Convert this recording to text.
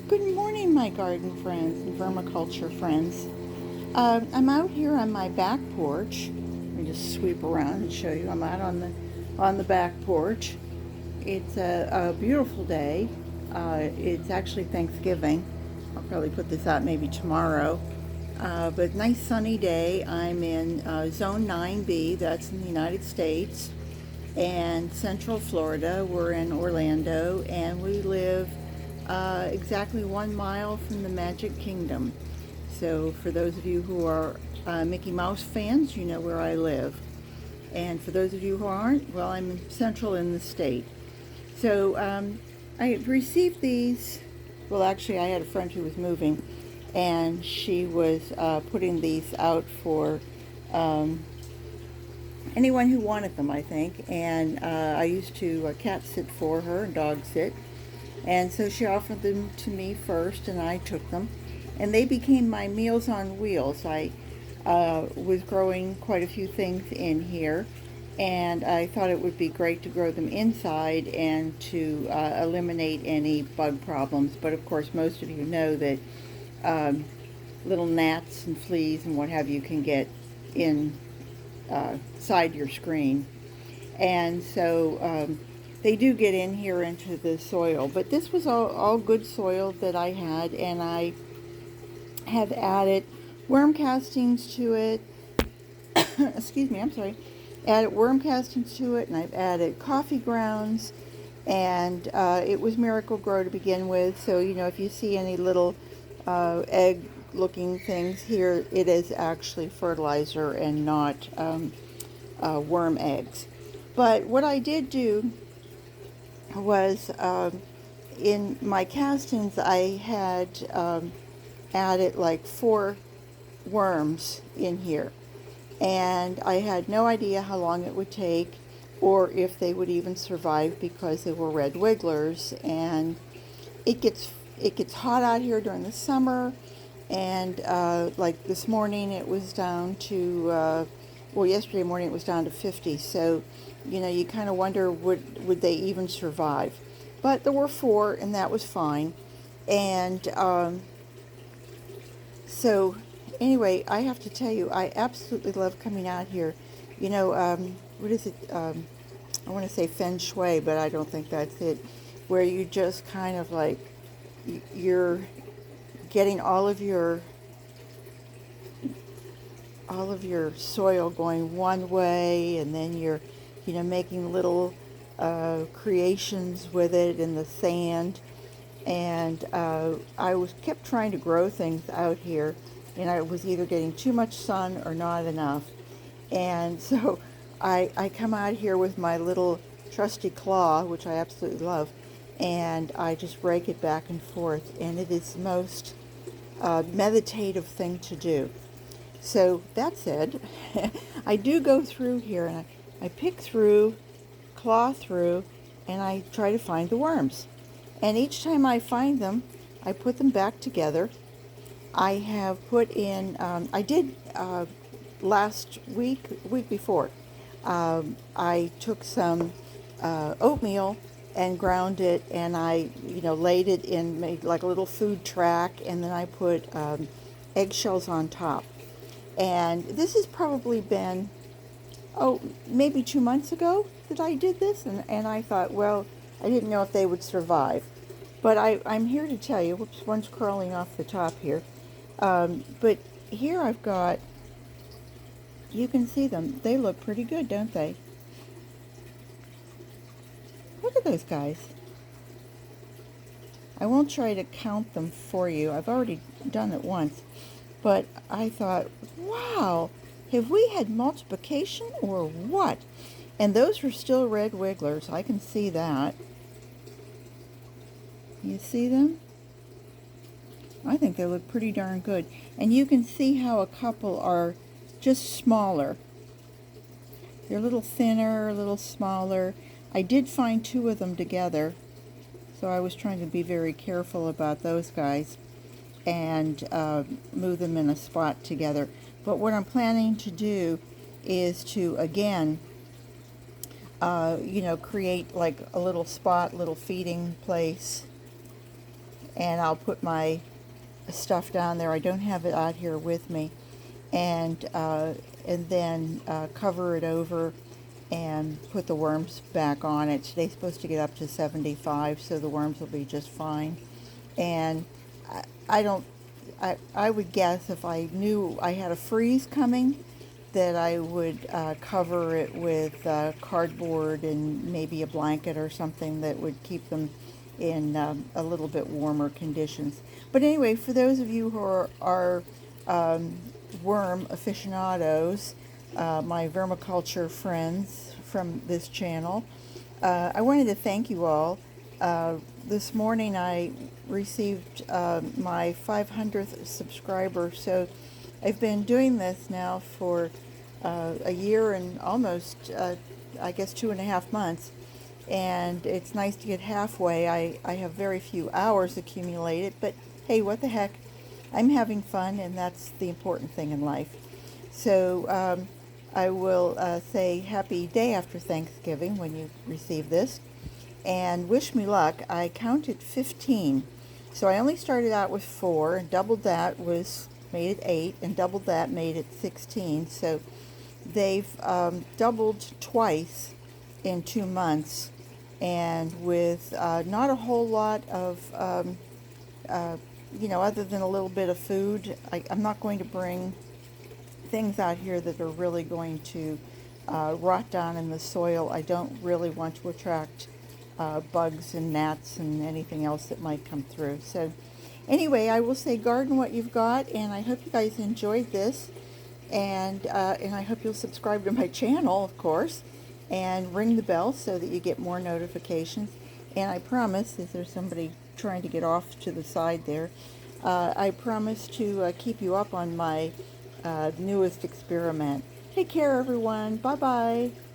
Good morning, my garden friends and vermiculture friends. I'm out here on my back porch. Let me just sweep around and show you. I'm out on the back porch. It's a beautiful day. It's actually Thanksgiving. I'll probably put this out maybe tomorrow. But nice sunny day. I'm in Zone 9B. That's in the United States and Central Florida. We're in Orlando, and we live exactly 1 mile from the Magic Kingdom. So for those of you who are Mickey Mouse fans, you know where I live. And for those of you who aren't, well, I'm central in the state. So I received these. Well, actually, I had a friend who was moving, and she was putting these out for anyone who wanted them, I think. And I used to cat sit for her and dog sit. And so she offered them to me first, and I took them. And they became my Meals on Wheels. I was growing quite a few things in here, and I thought it would be great to grow them inside and to eliminate any bug problems. But of course, most of you know that little gnats and fleas and what have you can get inside your screen. And so they do get in here into the soil. But this was all good soil that I had, and I have added worm castings to it. Excuse me, I'm sorry. Added worm castings to it, and I've added coffee grounds, and it was Miracle-Gro to begin with. So, you know, if you see any little egg-looking things here, it is actually fertilizer and not worm eggs. But what I did do was in my castings, I had added like 4 worms in here. And I had no idea how long it would take or if they would even survive because they were red wigglers. And it gets hot out here during the summer. And like this morning it was down to, well, yesterday morning it was down to 50. So, you know, you kind of wonder would they even survive. But there were 4, and that was fine. And so anyway, I have to tell you, I absolutely love coming out here. You know, what is it? I want to say feng shui, but I don't think that's it. Where you just kind of like, you're getting all of your soil going one way, and then you're, you know, making little creations with it in the sand. And I kept trying to grow things out here, and I was either getting too much sun or not enough. And so I come out here with my little trusty claw, which I absolutely love, and I just rake it back and forth, and it is the most meditative thing to do. So that said, I do go through here, and I pick through, claw through, and I try to find the worms. And each time I find them, I put them back together. I have put in, I did last week before, I took some oatmeal and ground it, and I, you know, laid it in, made like a little food track, and then I put eggshells on top. And this has probably been, maybe 2 months ago that I did this, and I thought, well, I didn't know if they would survive. But I'm here to tell you, whoops, one's crawling off the top here. But here I've got, you can see them. They look pretty good, don't they? Look at those guys. I won't try to count them for you. I've already done it once. But I thought, wow, have we had multiplication or what? And those are still red wigglers. I can see that. You see them? I think they look pretty darn good. And you can see how a couple are just smaller. They're a little thinner, a little smaller. I did find 2 of them together, so I was trying to be very careful about those guys and move them in a spot together. But what I'm planning to do is to, again, you know, create like a little spot, little feeding place and I'll put my stuff down there. I don't have it out here with me, and then cover it over and put the worms back on it. Today's supposed to get up to 75, so the worms will be just fine. And I don't, I would guess if I knew I had a freeze coming, that I would cover it with cardboard and maybe a blanket or something that would keep them in a little bit warmer conditions. But anyway, for those of you who are worm aficionados, my vermiculture friends from this channel, I wanted to thank you all. This morning I received my 500th subscriber, so I've been doing this now for a year and almost, I guess, 2.5 months, and it's nice to get halfway. I have very few hours accumulated, but hey, what the heck, I'm having fun, and that's the important thing in life. So I will say happy day after Thanksgiving when you receive this, and wish me luck. I counted 15, so I only started out with 4, and doubled that made it 8, and doubled that made it 16. So they've doubled twice in 2 months, and with not a whole lot of other than a little bit of food. I'm not going to bring things out here that are really going to rot down in the soil. I don't really want to attract bugs and gnats and anything else that might come through. So anyway, I will say garden what you've got, and I hope you guys enjoyed this, and I hope you'll subscribe to my channel, of course, and ring the bell so that you get more notifications. And I promise, if there's somebody trying to get off to the side there, I promise to keep you up on my newest experiment. Take care, everyone. Bye-bye.